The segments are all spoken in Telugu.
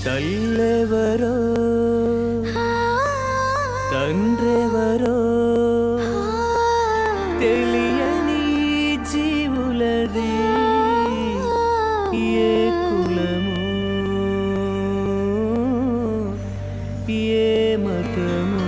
తల్లెవరో తండ్రెవరో తెలియని జీవులది ఏ కులము ఏ మతము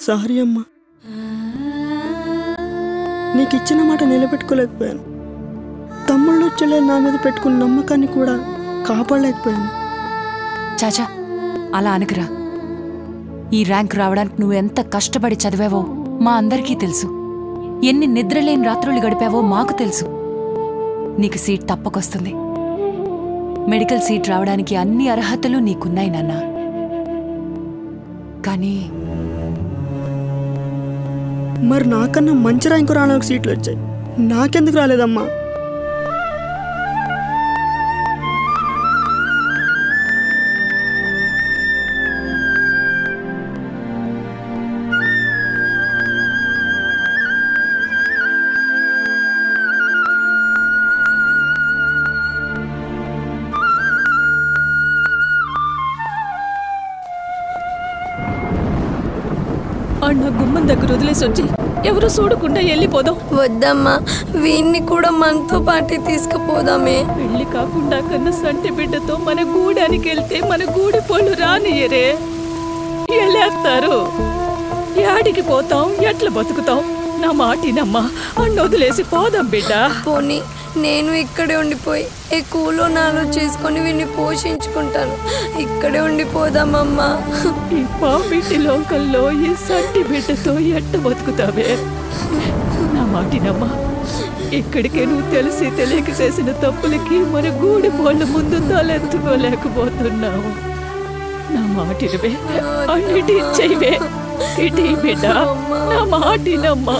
సారీ అమ్మా, నీకు ఇచ్చిన మాట నిలబెట్టుకోలేకపోయాను. తమ్ముళ్ళు చెల్లెలు నా మీద పెట్టుకున్న నమ్మకాన్ని కూడా కాపాడలేకపోయాను. చాచా, అలా అనకురా. ఈ ర్యాంక్ రావడానికి నువ్వు ఎంత కష్టపడి చదివావో మా అందరికీ తెలుసు. ఎన్ని నిద్రలేని రాత్రులు గడిపావో మాకు తెలుసు. నీకు సీట్ తప్పకొస్తుంది. మెడికల్ సీట్ రావడానికి అన్ని అర్హతలు నీకున్నాయి నాన్న. కానీ మరి నాకన్నా మంచి ర్యాంకు రావడానికి సీట్లు వచ్చాయి, నాకెందుకు రాలేదమ్మా? అన్న గుమ్మం దగ్గర వదిలేసి వచ్చి ఎవరు చూడకుండా వెళ్ళిపోదాం. వద్దమ్మా, వీన్ని కూడా మనతో పాటే తీసుకుపోదామే. పెళ్లి కాకుండా కన్నా సంటి బిడ్డతో మన గూడానికి వెళ్తే మన గూడి పోళ్ళు రానియరే, వెళ్ళేస్తారు. యాడికి పోతాం, ఎట్లా బతుకుతాం? నా మాటినమ్మా, అన్న వదిలేసి పోదాం బిడ్డ. పోనీ నేను ఇక్కడే ఉండిపోయి ఏ కూలో నాలో చేసుకొని వీడిని పోషించుకుంటాను. ఇక్కడే ఉండిపోదామమ్మా. ఈ పాపిటి లోకల్లో ఈ సంటి బిడ్డతో ఎట్ట బతుకుతావే? నా మాటినమ్మా, ఇక్కడికే నువ్వు తెలిసి తెలియక చేసిన తప్పులకి మన గూడి పోళ్ళ ముందు తలెత్తుకోలేకపోతున్నావు. నా మాటినవే, అన్నిటి ఇచ్చేవే. ఇటీ బిడ్డ, నా మాటినమ్మా.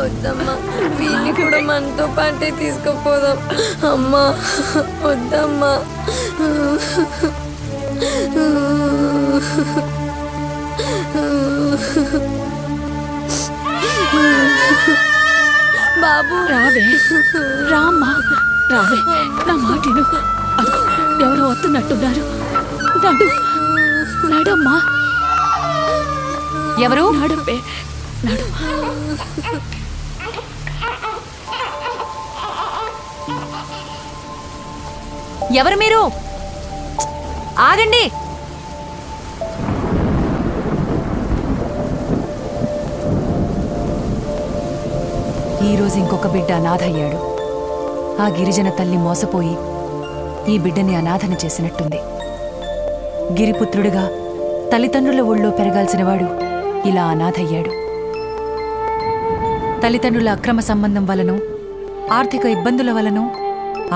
వద్దమ్మా, వీడిని కూడా మనతో పాటే తీసుకుపోదాం. అమ్మా వద్దమ్మా. బాబు రావే, రామ్మా, రావే. నా మాటిను. ఎవరో వస్తున్నట్టున్నారు. నడు, నడమ్మా. ఎవరు? నడవే, నడు. ఎవరు మీరు? ఆగండి. ఈరోజు ఇంకొక బిడ్డ అనాథయ్యాడు. ఆ గిరిజన తల్లి మోసపోయి ఈ బిడ్డని అనాథన చేసినట్టుంది. గిరిపుత్రుడిగా తల్లిదండ్రుల ఒళ్ళో పెరగాల్సినవాడు ఇలా అనాథయ్యాడు. తల్లిదండ్రుల అక్రమ సంబంధం వలనో, ఆర్థిక ఇబ్బందుల వలనో,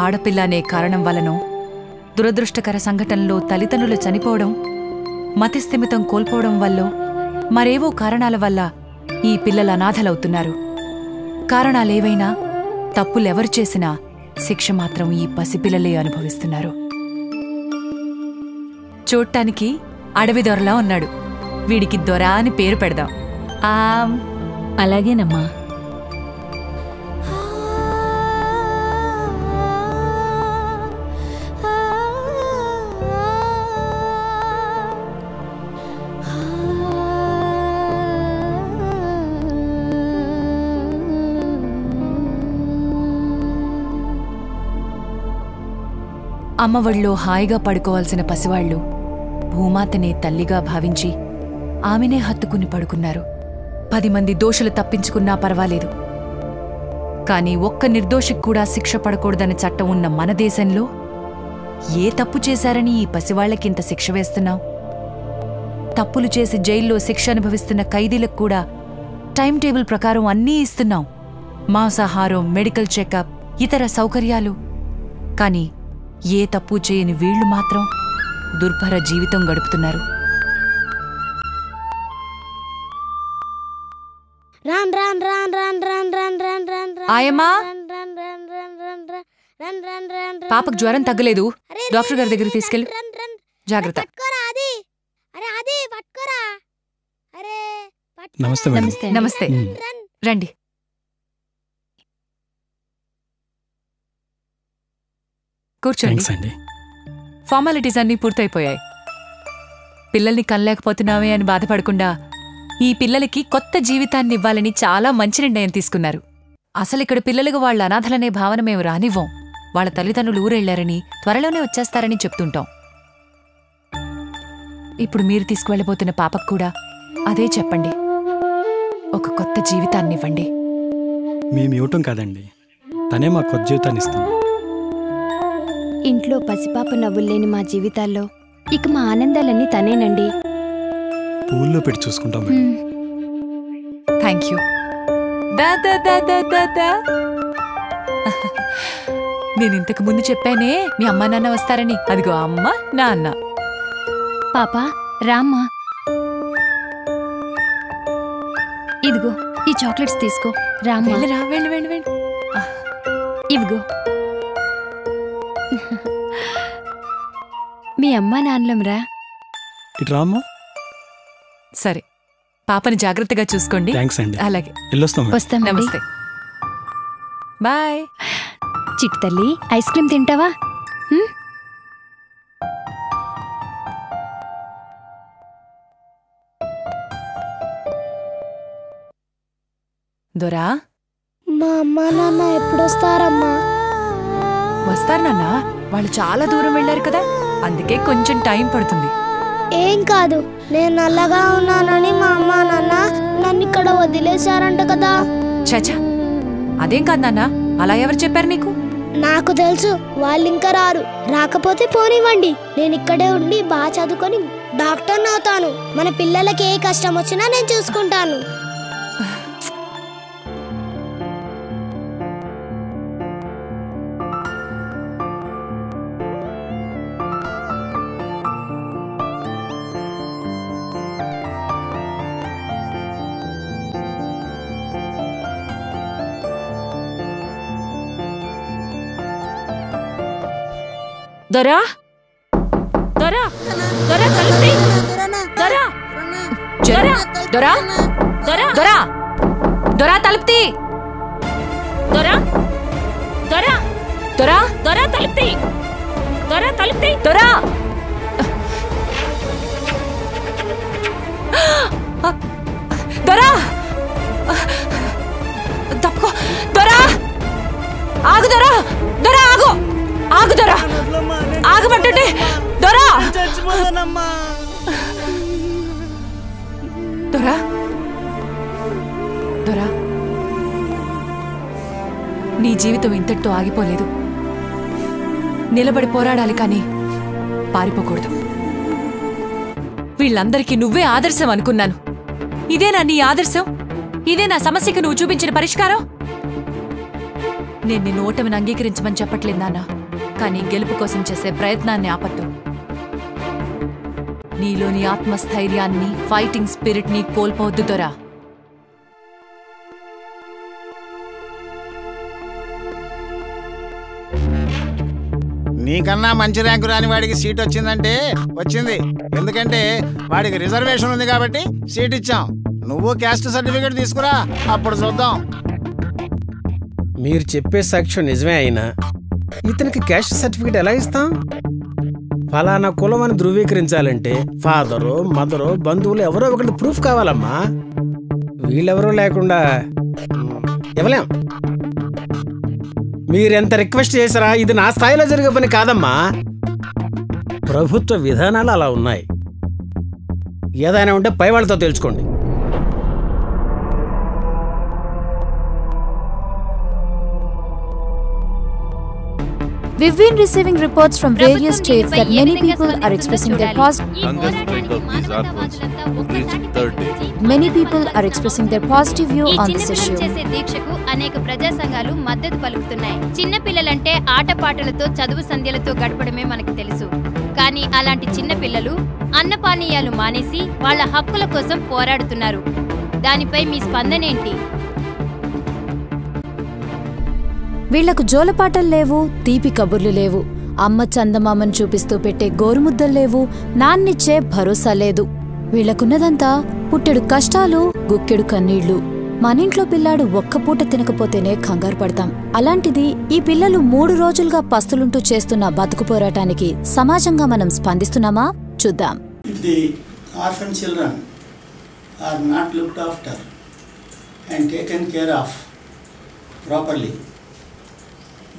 ఆడపిల్ల అనే కారణం వలనో, దురదృష్టకర సంఘటనలో తల్లిదండ్రులు చనిపోవడం, మతిస్థిమితం కోల్పోవడం వల్లో, మరేవో కారణాల వల్ల ఈ పిల్లలు అనాథలవుతున్నారు. కారణాలేవైనా, తప్పులెవరు చేసినా శిక్ష మాత్రం ఈ పసిపిల్లలే అనుభవిస్తున్నారు. చూడటానికి అడవి దొరలా ఉన్నాడు. వీడికి దొర అని పేరు పెడదాం. అలాగేనమ్మా. అమ్మఒళ్ళో హాయిగా పడుకోవాల్సిన పసివాళ్లు భూమాతనే తల్లిగా భావించి ఆమెనే హత్తుకుని పడుకున్నారు. 10 మంది దోషులు తప్పించుకున్నా పర్వాలేదు, కాని ఒక్క నిర్దోషికి కూడా శిక్ష పడకూడదనే చట్టం ఉన్న మన దేశంలో ఏ తప్పు చేశారని ఈ పసివాళ్లకింత శిక్ష వేస్తున్నావు? తప్పులు చేసి జైల్లో శిక్ష అనుభవిస్తున్న ఖైదీలకు కూడా టైం టేబుల్ ప్రకారం అన్నీ ఇస్తున్నాం. మాంసాహారం, మెడికల్ చెకప్, ఇతర సౌకర్యాలు. కాని ఏ తప్పు చేయని వీళ్లు మాత్రం దుర్భర జీవితం గడుపుతున్నారు. ఆయమ్మా, పాపకు జ్వరం తగ్గలేదు, డాక్టర్ గారి దగ్గరికి తీసుకెళ్ళు. జాగ్రత్త. నమస్తే మేడం. నమస్తే, రండి. కూర్చోండి. థాంక్స్ అండి. ఫార్మాలిటీస్ అన్నీ పూర్తయిపోయాయి. పిల్లల్ని కనలేకపోతున్నామే అని బాధపడకుండా ఈ పిల్లలకి కొత్త జీవితాన్ని ఇవ్వాలని చాలా మంచి నిర్ణయం తీసుకున్నారు. అసలిక్కడ పిల్లలకు వాళ్ళ అనాథలనే భావన మేము రానివ్వం. వాళ్ళ తల్లిదండ్రులు ఊరెళ్లారని, త్వరలోనే వచ్చేస్తారని చెప్తుంటాం. ఇప్పుడు మీరు తీసుకువెళ్ళబోతున్న పాపకు కూడా అదే చెప్పండి. ఒక కొత్త జీవితాన్నివ్వండి. మేము ఇవ్వటం కాదండి, తనే మా కొత్త జీవితాన్ని ఇస్తుంది. ఇంట్లో పసిపాప నవ్వుల్లేని మా జీవితాల్లో ఇక మా ఆనందాలన్నీ తనేనండి. పూల్లో పెట్టి చూసుకుంటాం మేడం. Thank you. దా దా దా దా దా దా. నేనింతకు ముందు చెప్పానే మీ అమ్మా నాన్న వస్తారని. అదిగో అమ్మ, నాన్న. పాపా రామ్మా, ఇదిగో ఈ చాక్లెట్స్ తీసుకో. రామ్మా, వెళ్ళిరా, వెళ్ళి వెళ్ళి వెళ్ళి. ఇవిగో మీ అమ్మా నాన్నలంరా. ఇటు రామ్మా. సరే, పాపని జాగ్రత్తగా చూసుకోండి. థ్యాంక్స్ అండి. అలాగే, వెళ్ళొస్తాం మేడం. వస్తామండి. నమస్తే, బాయ్. చిట్టి తల్లి, ఐస్ క్రీమ్ తింటావా? దొరా, మా అమ్మా నాన్న ఎప్పుడొస్తారమ్మా? వస్తారు నాన్న. వాళ్ళు చాలా దూరం వెళ్ళారు కదా, అందుకే కొంచెం టైం పడుతుంది. ఏం కాదు, నేను నల్లగా ఉన్నానని మా అమ్మా నాన్న నన్ను ఇక్కడ వదిలేశారంట కదా. చచా, అదేం కాదు నాన్న. అలా ఎవరు చెప్పారు నీకు? నాకు తెలుసు, వాళ్ళు ఇంకా రారు. రాకపోతే పోనివ్వండి, నేను ఇక్కడే ఉండి బాగా చదువుకొని డాక్టర్ని అవుతాను. మన పిల్లలకి ఏ కష్టం వచ్చినా నేను చూసుకుంటాను. దొరా, దొరా, దొరా తలుపు. దొరా, దొరా, దొరా, దొరా, దొరా, దొరా తలుపుతీ. దొరా, దొరా, దొరా, దొరా తలుపు. దొరా తలుపు. దొరా. దొరా, తప్పుకో. దొరా, ఆగు. దొరా, దొరా ఆగు. ఆగు దొరా, ఆగమంటుంటే. దొరా, దొరా, దొరా, నీ జీవితం ఇంతటితో ఆగిపోలేదు. నిలబడి పోరాడాలి, కానీ పారిపోకూడదు. వీళ్ళందరికీ నువ్వే ఆదర్శం అనుకున్నాను. ఇదేనా నీ ఆదర్శం? ఇదే నా సమస్యకు నువ్వు చూపించిన పరిష్కారం? నేను నిన్ను ఓటమిని అంగీకరించమని చెప్పట్లేదు నాన్న, కానీ గెలుపు కోసం చేసే ప్రయత్నాన్ని ఆపట్టు. నీలోని ఆత్మస్థైర్యాన్ని, ఫైటింగ్ స్పిరిట్ ని కోల్పోవద్దు దొరా. నీకన్నా మంచి ర్యాంకు రాని వాడికి సీట్ వచ్చిందంటే వచ్చింది. ఎందుకంటే వాడికి రిజర్వేషన్ ఉంది కాబట్టి సీట్ ఇచ్చాం. నువ్వు క్యాస్ట్ సర్టిఫికేట్ తీసుకురా, అప్పుడు చూద్దాం. మీరు చెప్పే సాక్ష్యం నిజమే అయినా ఇతనికి క్యాస్ట్ సర్టిఫికేట్ ఎలా ఇస్తాం? ఫలానా కులం అని ధృవీకరించాలంటే ఫాదరు, మదరు, బంధువులు ఎవరో ఒకటి ప్రూఫ్ కావాలమ్మా. వీళ్ళెవరో లేకుండా ఇవ్వలేం. మీరెంత రిక్వెస్ట్ చేశారా, ఇది నా స్థాయిలో జరిగే పని కాదమ్మా. ప్రభుత్వ విధానాలు అలా ఉన్నాయి. ఏదైనా ఉంటే పై వాళ్ళతో తెలుసుకోండి. We've been receiving reports from various states that many people are expressing their positive view on this issue. దీక్షకు అనేక ప్రజా సంఘాలు మద్దతు పలుకుతున్నాయి. చిన్న పిల్లలంటే ఆటపాటలతో చదువు సంధ్యలతో గడపడమే మనకు తెలుసు. కానీ అలాంటి చిన్న పిల్లలు అన్నపానీయాలు మానేసి వాళ్ళ హక్కుల కోసం పోరాడుతున్నారు. దానిపై మీ స్పందన ఏంటి? వీళ్లకు జోలపాటలు లేవు, తీపి కబుర్లు లేవు, అమ్మ చందమామను చూపిస్తూ పెట్టే గోరుముద్దలు లేవు, నాన్నిచ్చే భరోసా లేదు. వీళ్లకున్నదంతా పుట్టెడు కష్టాలు, గుక్కెడు కన్నీళ్లు. మనింట్లో పిల్లాడు ఒక్క పూట తినకపోతేనే కంగారు పడతాం. అలాంటిది ఈ పిల్లలు 3 రోజులుగా పస్తులుంటూ చేస్తున్న బతుకు పోరాటానికి సమాజంగా మనం స్పందిస్తున్నామా? చూద్దాం.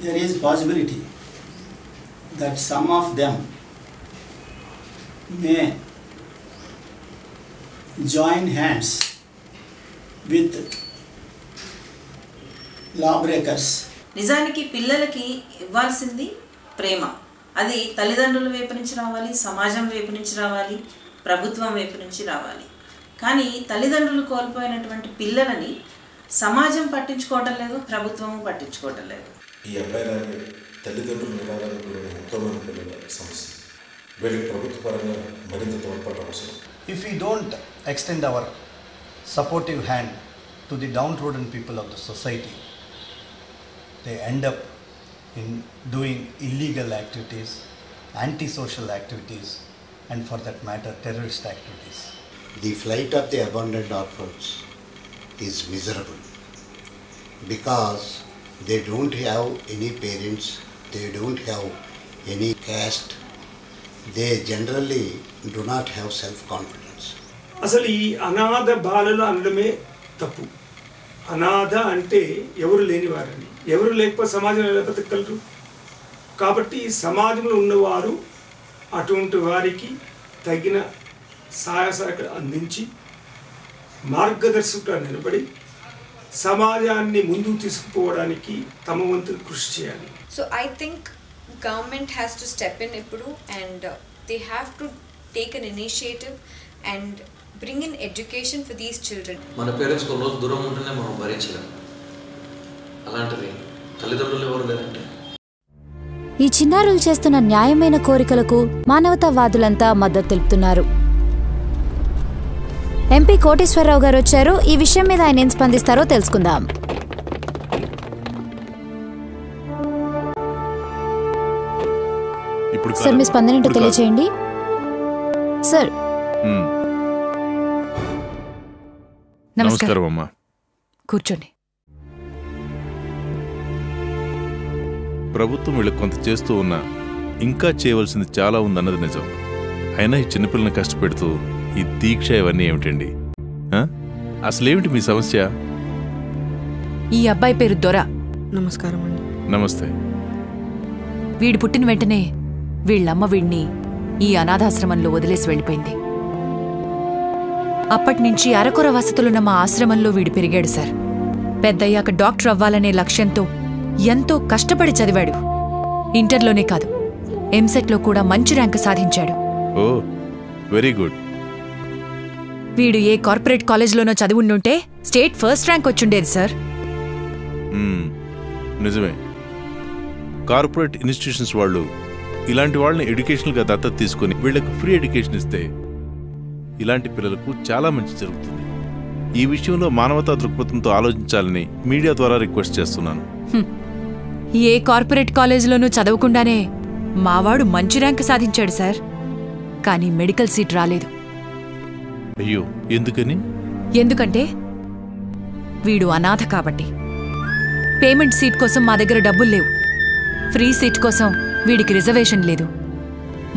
There is possibility that some of them may join hands with lawbreakers. నిజానికి పిల్లలకి ఇవ్వాల్సింది ప్రేమ. అది తల్లిదండ్రుల వైపు నుంచి రావాలి, సమాజం వైపు నుంచి రావాలి, ప్రభుత్వం వైపు నుంచి రావాలి. కానీ తల్లిదండ్రులు కోల్పోయినటువంటి పిల్లలని సమాజం పట్టించుకోవటం లేదు, ప్రభుత్వము పట్టించుకోవటం లేదు. ఈ అబ్బాయిలాగే తల్లిదండ్రులు నిరాదరణ గురైన ఎంతోమంది పిల్లల సమస్య. వీళ్ళకి ప్రభుత్వ పరంగా మరింత తోడ్పాటు అవసరం. If we don't extend our supportive hand to the downtrodden people of the society, they end up in doing illegal activities, antisocial activities, and for that matter, terrorist activities. The flight of the abandoned orphans is miserable because they don't have any parents, they don't have any caste, they generally do not have self-confidence. అసలు ఈ అనాథ బాలలు అనడమే తప్పు. అనాథ అంటే ఎవరు లేనివారని. ఎవరు లేకపోతే సమాజంలో ఎలా బతకగలరు? కాబట్టి సమాజంలో ఉన్నవారు అటువంటి వారికి తగిన సహాయ సహకారం అందించి మార్గదర్శకుగా నిలబడి సమాజాన్ని ముందుకు తీసుకుపోవడానికి తమ వంతు కృషి చేయాలి. So I think government has to step in ఇప్పుడు and they have to take an initiative and bring in education for these children. మన పేరెంట్స్ ఒక రోజు దూరం ఉంటేనే మనం భరించలేం. అలాంటిది తల్లిదండ్రులు ఎవరు లేదంటే. ఈ చిన్నారులు చేస్తున్న న్యాయమైన కోరికలకు మానవతావాదులంతా మద్దతు తెలుపుతున్నారు. ఎంపీ కోటేశ్వరరావు గారు వచ్చారు. ఈ విషయం మీద ఆయన ఏం స్పందిస్తారో తెలుసుకుందాం. సార్, మీ స్పందన ఏంటో తెలియచేయండి. సార్, నమస్కారం అమ్మా. కూర్చోండి. ప్రభుత్వం వీళ్ళకి కొంత చేస్తూ ఉన్నా ఇంకా చేయవలసింది చాలా ఉందన్నది నిజం. అయినా ఈ చిన్నపిల్లని కష్టపెడుతూ ఈ దీక్ష ఇవన్నీ ఏమిటండి? అసలేమిటి మీ సమస్య? ఈ అబ్బాయి పేరు దొర. నమస్కారం అండి. నమస్తే. వీడు పుట్టిన వెంటనే వీళ్ళమ్మ వీడిని ఈ అనాథాశ్రమంలో వదిలేసి వెళ్ళిపోయింది. అప్పటినుంచి అరకొర వసతులున్న మా ఆశ్రమంలో వీడు పెరిగాడు సార్. పెద్దయ్యాక డాక్టర్ అవ్వాలనే లక్ష్యంతో ఎంతో కష్టపడి చదివాడు. ఇంటర్లోనే కాదు, ఎంసెట్లో కూడా మంచి ర్యాంకు సాధించాడు. Oh, very good. వీడు ఏ కార్పొరేట్ కాలేజ్లోనో చదివుండుంటే స్టేట్ ఫస్ట్ ర్యాంక్ వచ్చుండేది సార్. నిజమే. కార్పొరేట్ ఇన్స్టిట్యూషన్స్ వాళ్ళు ఇలాంటి వాళ్ళని ఎడ్యుకేషనల్గా దత్తత తీసుకుని వీళ్లకు ఫ్రీ ఎడ్యుకేషన్ ఇస్తే ఇలాంటి పిల్లలకు చాలా మంచి జరుగుతుంది. ఈ విషయంలో మానవతా దృక్పథంతో ఆలోచించాలని మీడియా ద్వారా రిక్వెస్ట్ చేస్తున్నాను. ఏ కార్పొరేట్ కాలేజీలోనూ చదవకుండానే మావాడు మంచి ర్యాంక్ సాధించాడు సార్. కానీ మెడికల్ సీట్ రాలేదు. అయ్యో, ఎందుకని? ఎందుకంటే వీడు అనాథ కాబట్టి. పేమెంట్ సీట్ కోసం మా దగ్గర డబ్బులు లేవు. ఫ్రీ సీట్ కోసం వీడికి రిజర్వేషన్ లేదు.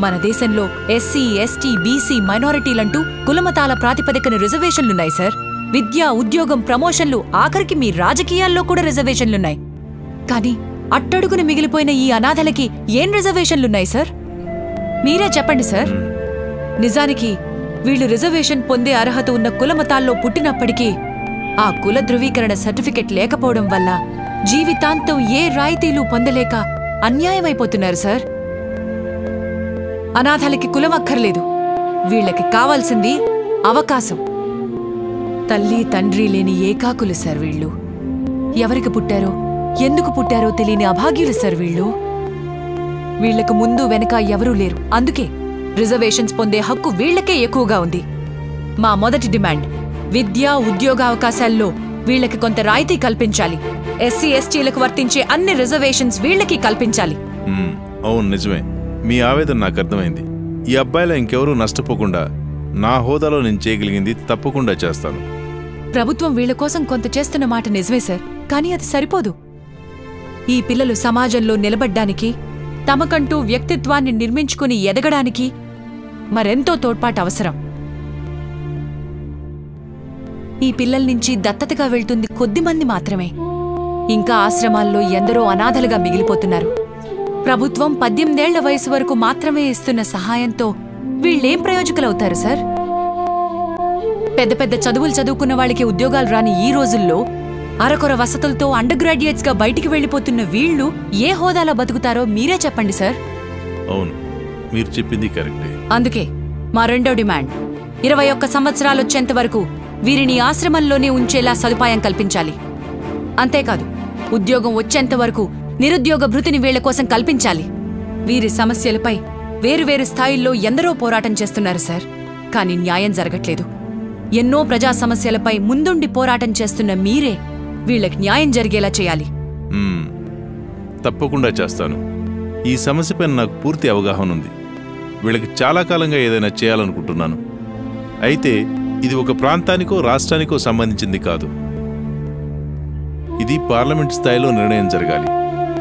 మన దేశంలో ఎస్సీ, ఎస్టీ, బీసీ, మైనారిటీలంటూ కులమతాల ప్రాతిపదికన రిజర్వేషన్లున్నాయి సార్. విద్య, ఉద్యోగం, ప్రమోషన్లు, ఆఖరికి మీ రాజకీయాల్లో కూడా రిజర్వేషన్లున్నాయి. కానీ అట్టడుగున మిగిలిపోయిన ఈ అనాథలకి ఏం రిజర్వేషన్లున్నాయి సార్? మీరే చెప్పండి సార్. నిజానికి వీళ్ళు రిజర్వేషన్ పొందే అర్హత ఉన్న కులమతాల్లో పుట్టినప్పటికీ ఆ కుల ధృవీకరణ సర్టిఫికెట్ లేకపోవడం వల్ల జీవితాంతం ఏ రాయితీలు పొందలేక అన్యాయమైపోతున్నారు సార్. అనాథలకి కులం అక్కర్లేదు, వీళ్ళకి కావాల్సింది అవకాశం. తల్లి తండ్రి లేని ఏకాకులు సార్ వీళ్ళు. ఎవరికి పుట్టారో ఎందుకు పుట్టారో తెలియని అభాగ్యులు సార్ వీళ్ళు. వీళ్లకు ముందు వెనక ఎవరూ లేరు, అందుకే రిజర్వేషన్స్ పొందే హక్కు వీళ్లకే ఎక్కువగా ఉంది. మా మొదటి డిమాండ్ విద్యా ఉద్యోగావకాశాల్లో వీళ్లకి కొంత రాయితీ కల్పించాలి. ఎస్సీ ఎస్టీలకు వర్తించే అన్ని రిజర్వేషన్స్ వీళ్లకి కల్పించాలి. అవును, నిజమే. మీ ఆవేదన నాకు అర్థమైంది. ఈ అబ్బాయిలా ఇంకెవరూ నష్టపోకుండా నా హోదాలో నేను చేయగలిగింది తప్పకుండా చేస్తాను. ప్రభుత్వం వీళ్ల కోసం కొంత చేస్తున్న మాట నిజమే సార్, కానీ అది సరిపోదు. ఈ పిల్లలు సమాజంలో నిలబడ్డానికి, తమకంటూ వ్యక్తిత్వాన్ని నిర్మించుకుని ఎదగడానికి మరెంతో తోడ్పాటు అవసరం. ఈ పిల్లల నుంచి దత్తతగా వెళ్తుంది కొద్దిమంది మాత్రమే. ఇంకా ఆశ్రమాల్లో ఎందరో అనాథలుగా మిగిలిపోతున్నారు. ప్రభుత్వం 18 ఏళ్ల వయసు వరకు మాత్రమే ఇస్తున్న సహాయంతో వీళ్ళేం ప్రయోజకులవుతారు సార్? పెద్ద పెద్ద చదువులు చదువుకున్న వాళ్ళకి ఉద్యోగాలు రాని ఈ రోజుల్లో అరకొర వసతులతో అండర్ గ్రాడ్యుయేట్స్ గా బయటికి వెళ్లిపోతున్న వీళ్లు ఏ హోదాలో బతుకుతారో మీరే చెప్పండి సార్. అవును, మీరు చెప్పింది కరెక్టే. అందుకే మా రెండో డిమాండ్ 21 సంవత్సరాలు వచ్చేంత వరకు వీరిని ఆశ్రమంలోనే ఉంచేలా సదుపాయం కల్పించాలి. అంతేకాదు, ఉద్యోగం వచ్చేంత వరకు నిరుద్యోగ భృతిని వీళ్ల కోసం కల్పించాలి. వీరి సమస్యలపై వేరువేరు స్థాయిల్లో ఎందరో పోరాటం చేస్తున్నారు సార్, కానీ న్యాయం జరగట్లేదు. ఎన్నో ప్రజా సమస్యలపై ముందుండి పోరాటం చేస్తున్న మీరే వీళ్లకు న్యాయం జరిగేలా చేయాలి. తప్పకుండా చేస్తాను. ఈ సమస్యపై నాకు పూర్తి అవగాహన ఉంది. వీళ్ళకి చాలా కాలంగా ఏదైనా చేయాలనుకుంటున్నాను. అయితే ఇది ఒక ప్రాంతానికో రాష్ట్రానికో సంబంధించింది కాదు. ఇది పార్లమెంట్ స్థాయిలో నిర్ణయం జరగాలి.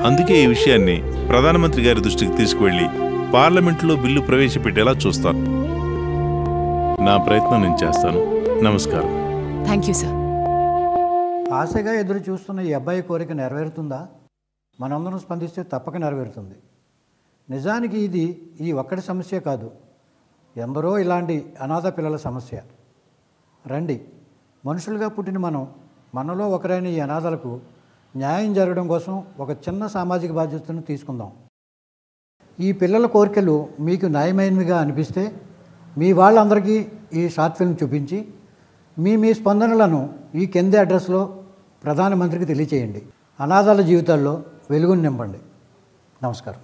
అందుకే ఈ విషయాన్ని ప్రధానమంత్రి గారి దృష్టికి తీసుకువెళ్లి పార్లమెంట్లో బిల్లు ప్రవేశపెట్టేలా చూస్తాను. నా ప్రయత్నం నేను చేస్తాను. నమస్కారం. Thank you sir. ఆశగా ఎదురు చూస్తున్న ఈ అబ్బాయి కోరిక నెరవేరుతుందా? మనందరం స్పందిస్తే తప్పక నెరవేరుతుంది. నిజానికి ఇది ఈ ఒక్కటి సమస్య కాదు, ఎందరో ఇలాంటి అనాథ పిల్లల సమస్య. రండి, మనుషులుగా పుట్టిన మనలో ఒకరైన ఈ అనాథలకు న్యాయం జరగడం కోసం ఒక చిన్న సామాజిక బాధ్యతను తీసుకుందాం. ఈ పిల్లల కోరికలు మీకు న్యాయమైనవిగా అనిపిస్తే మీ వాళ్ళందరికీ ఈ షార్ట్ ఫిల్మ్ చూపించి మీ స్పందనలను ఈ కింది అడ్రస్లో ప్రధానమంత్రికి తెలియచేయండి. అనాథాల జీవితాల్లో వెలుగును నింపండి. నమస్కారం.